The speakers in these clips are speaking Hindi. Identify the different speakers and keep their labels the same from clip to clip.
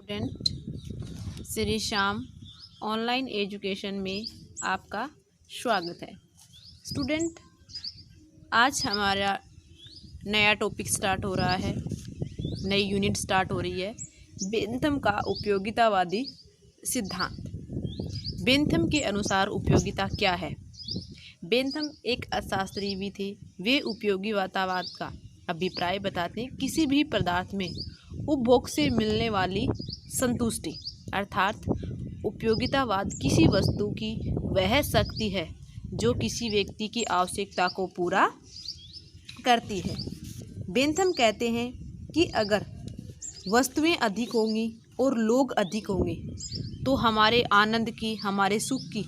Speaker 1: Student Shri Shyam online education में आपका स्वागत है। स्टूडेंट, आज हमारा नया टॉपिक स्टार्ट हो रहा है, नई यूनिट स्टार्ट हो रही है। बेंथम का उपयोगितावादी सिद्धांत। बेंथम के अनुसार उपयोगिता क्या है? बेंथम एक अर्थशास्त्री भी थे। वे उपयोगितावाद का अभिप्राय बताते हैं किसी भी पदार्थ में उपभोग से मिलने वाली संतुष्टि, अर्थात उपयोगितावाद किसी वस्तु की वह शक्ति है जो किसी व्यक्ति की आवश्यकता को पूरा करती है। बेंथम कहते हैं कि अगर वस्तुएं अधिक होंगी और लोग अधिक होंगे तो हमारे आनंद की, हमारे सुख की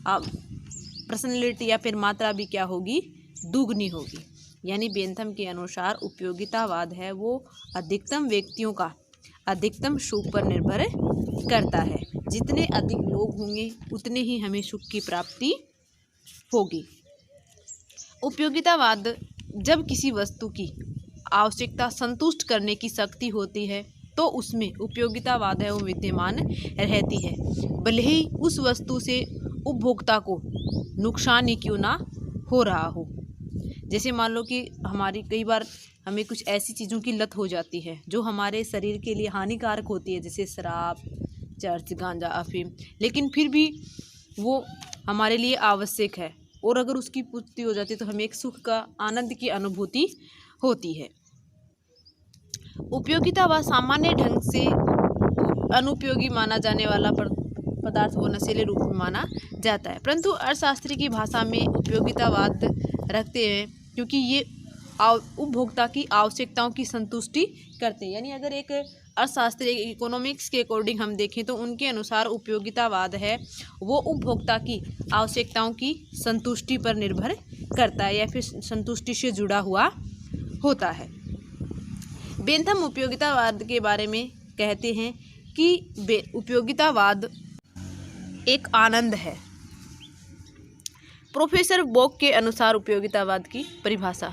Speaker 1: पर्सनैलिटी या फिर मात्रा भी क्या होगी? दुगनी होगी। यानी बेंथम के अनुसार उपयोगितावाद है वो अधिकतम व्यक्तियों का अधिकतम सुख पर निर्भर करता है। जितने अधिक लोग होंगे उतने ही हमें सुख की प्राप्ति होगी। उपयोगितावाद जब किसी वस्तु की आवश्यकता संतुष्ट करने की शक्ति होती है तो उसमें उपयोगितावाद है वो विद्यमान रहती है, भले ही उस वस्तु से उपभोक्ता को नुकसान ही क्यों ना हो रहा हो। जैसे मान लो कि हमारी कई बार हमें कुछ ऐसी चीज़ों की लत हो जाती है जो हमारे शरीर के लिए हानिकारक होती है, जैसे शराब, चर्च, गांजा, अफीम, लेकिन फिर भी वो हमारे लिए आवश्यक है और अगर उसकी पूर्ति हो जाती है तो हमें एक सुख का, आनंद की अनुभूति होती है। उपयोगितावाद सामान्य ढंग से अनुपयोगी माना जाने वाला पदार्थ वो नशीले रूप में माना जाता है, परंतु अर्थशास्त्री की भाषा में उपयोगितावाद रखते हैं क्योंकि ये उपभोक्ता की आवश्यकताओं की संतुष्टि करते हैं। यानी अगर एक अर्थशास्त्री इकोनॉमिक्स के अकॉर्डिंग हम देखें तो उनके अनुसार उपयोगितावाद है वो उपभोक्ता की आवश्यकताओं की संतुष्टि पर निर्भर करता है या फिर संतुष्टि से जुड़ा हुआ होता है। बेंथम उपयोगितावाद के बारे में कहते हैं कि उपयोगितावाद एक आनंद है। प्रोफेसर बोक के अनुसार उपयोगितावाद की परिभाषा,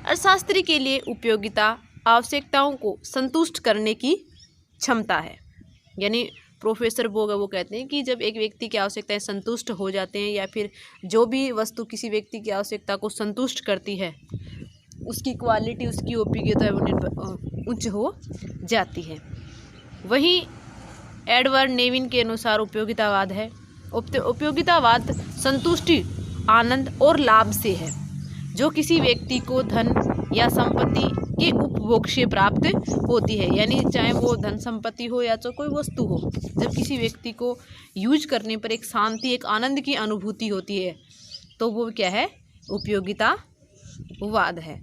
Speaker 1: अर्थशास्त्री के लिए उपयोगिता आवश्यकताओं को संतुष्ट करने की क्षमता है। यानी प्रोफेसर बोक वो कहते हैं कि जब एक व्यक्ति की आवश्यकताएं संतुष्ट हो जाते हैं या फिर जो भी वस्तु किसी व्यक्ति की आवश्यकता को संतुष्ट करती है उसकी क्वालिटी, उसकी उपयोगिता वो उच्च हो जाती है। वहीं एडवर्ड नेविन के अनुसार उपयोगितावाद है उपयोगितावाद संतुष्टि, आनंद और लाभ से है जो किसी व्यक्ति को धन या संपत्ति के उपभोग से प्राप्त होती है। यानी चाहे वो धन संपत्ति हो या तो कोई वस्तु हो, जब किसी व्यक्ति को यूज करने पर एक शांति, एक आनंद की अनुभूति होती है तो वो क्या है? उपयोगितावाद है।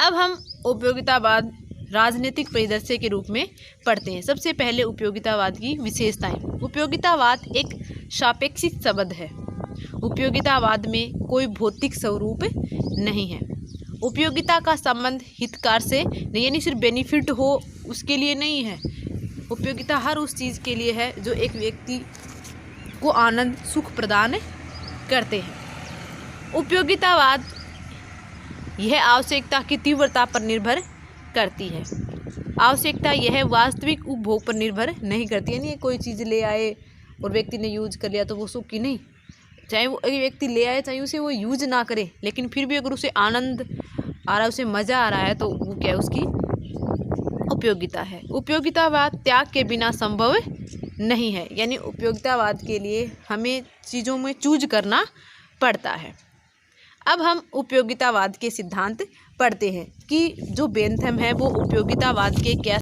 Speaker 1: अब हम उपयोगितावाद राजनीतिक परिदृश्य के रूप में पढ़ते हैं। सबसे पहले उपयोगितावाद की विशेषताएं। उपयोगितावाद एक सापेक्षिक शब्द है। उपयोगितावाद में कोई भौतिक स्वरूप नहीं है। उपयोगिता का संबंध हितकार से नहीं, यानी सिर्फ बेनिफिट हो उसके लिए नहीं है। उपयोगिता हर उस चीज़ के लिए है जो एक व्यक्ति को आनंद, सुख प्रदान करते हैं। उपयोगितावाद यह आवश्यकता की तीव्रता पर निर्भर करती है। आवश्यकता यह वास्तविक उपभोग पर निर्भर नहीं करती। यानी कोई चीज़ ले आए और व्यक्ति ने यूज कर लिया तो वो सुख की नहीं, चाहे वो एक व्यक्ति ले आए चाहे उसे वो यूज ना करे, लेकिन फिर भी अगर उसे आनंद आ रहा है, उसे मज़ा आ रहा है तो वो क्या है? उसकी उपयोगिता है। उपयोगितावाद त्याग के बिना संभव नहीं है। यानी उपयोगितावाद के लिए हमें चीज़ों में चूज करना पड़ता है। अब हम उपयोगितावाद के सिद्धांत पढ़ते हैं कि जो बेंथम है वो उपयोगितावाद के क्या